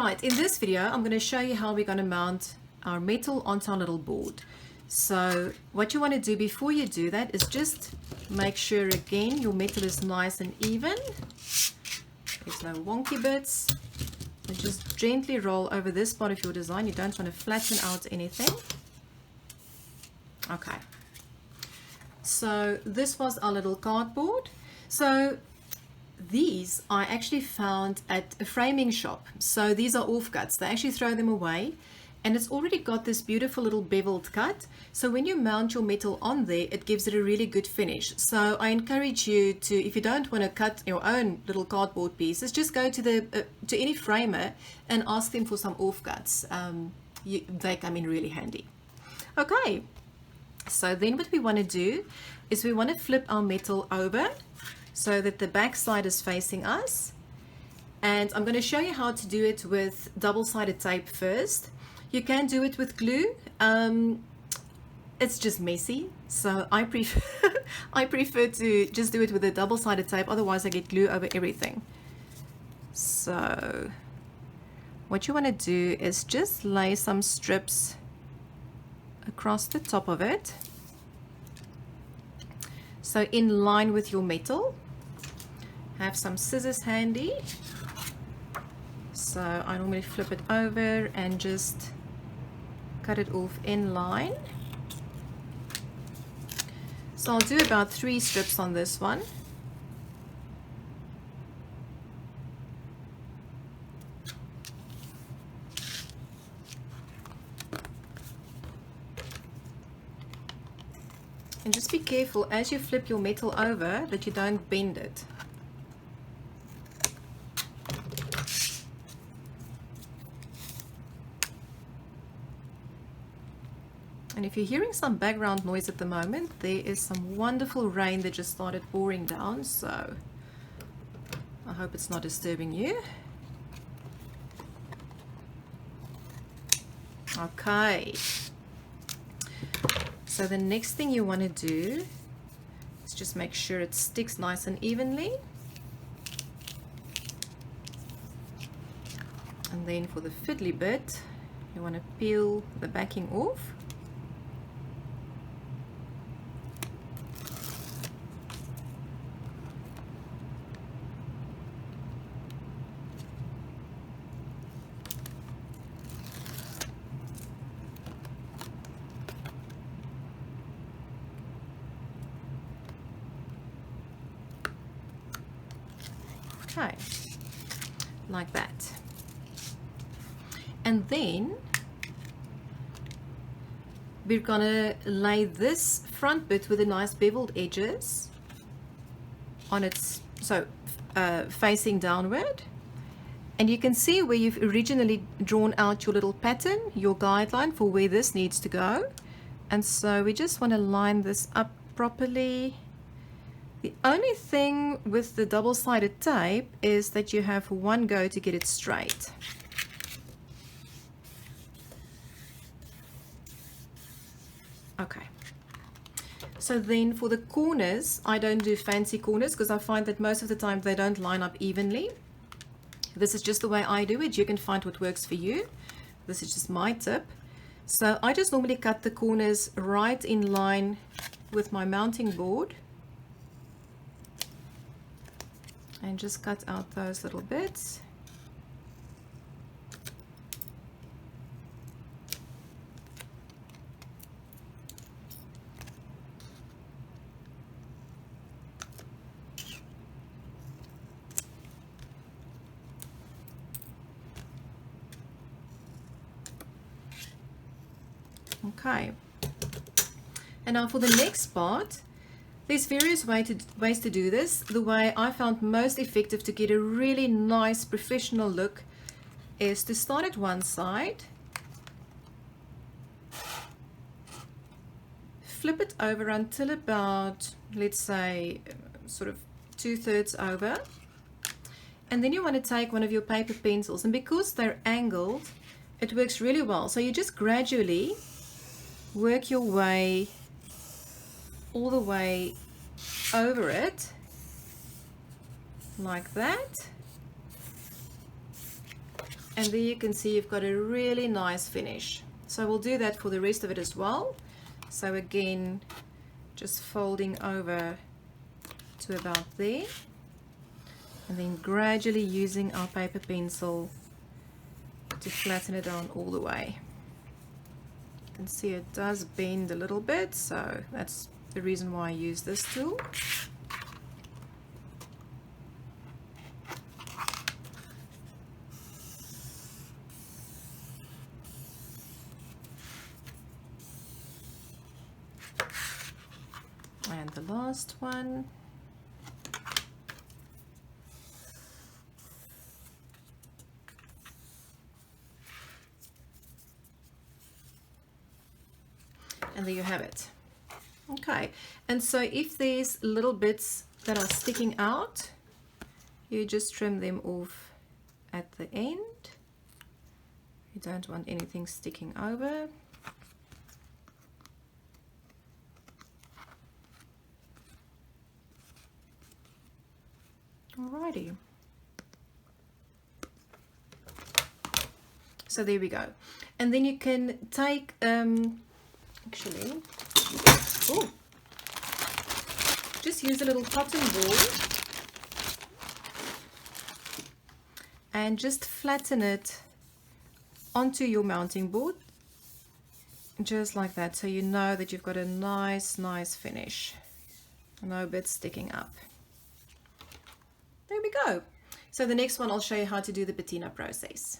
Right, in this video I'm going to show you how we're going to mount our metal onto our little board. So what you want to do before you do that is just make sure again your metal is nice and even. There's no wonky bits. And just gently roll over this part of your design. You don't want to flatten out anything. Okay. So this was our little cardboard. So these I actually found at a framing shop. So these are offcuts. They actually throw them away. And it's already got this beautiful little beveled cut. So when you mount your metal on there, it gives it a really good finish. So I encourage you to, if you don't want to cut your own little cardboard pieces, just go to the to any framer and ask them for some offcuts. They come in really handy. Okay, so then what we want to do is we want to flip our metal over so that the back side is facing us. And I'm going to show you how to do it with double-sided tape first. You can do it with glue. It's just messy, so I prefer to just do it with a double-sided tape, otherwise I get glue over everything. So what you want to do is just lay some strips across the top of it, so in line with your metal. Have some scissors handy. So I normally flip it over and just cut it off in line. So I'll do about 3 strips on this one. And just be careful as you flip your metal over that you don't bend it. And if you're hearing some background noise at the moment, there is some wonderful rain that just started pouring down, so I hope it's not disturbing you. Okay, so the next thing you want to do is just make sure it sticks nice and evenly. And then for the fiddly bit, you want to peel the backing off. Okay, like that. And then we're gonna lay this front bit with the nice beveled edges on its, so facing downward. And you can see where you've originally drawn out your little pattern, your guideline for where this needs to go. And so we just want to line this up properly. The only thing with the double-sided tape is that you have one go to get it straight. Okay. So then for the corners, I don't do fancy corners because I find that most of the time they don't line up evenly. This is just the way I do it. You can find what works for you. This is just my tip. So I just normally cut the corners right in line with my mounting board. And just cut out those little bits. Okay. And now for the next part, there's various ways to do this. The way I found most effective to get a really nice professional look is to start at one side, flip it over until about, let's say, sort of 2/3 over. And then you want to take one of your paper pencils, and because they're angled, it works really well. So you just gradually work your way all the way over it like that, And there you can see you've got a really nice finish. So we'll do that for the rest of it as well. So again, just folding over to about there, and then gradually using our paper pencil to flatten it down all the way. You can see it does bend a little bit, so that's the reason why I use this tool. And the last one. And there you have it. Okay, and so if there's little bits that are sticking out, you just trim them off at the end. You don't want anything sticking over. Alrighty. So there we go. And then you can take, actually, ooh, just use a little cotton ball and just flatten it onto your mounting board, just like that, so you know that you've got a nice finish. No bits sticking up. There we go. So the next one I'll show you how to do the patina process.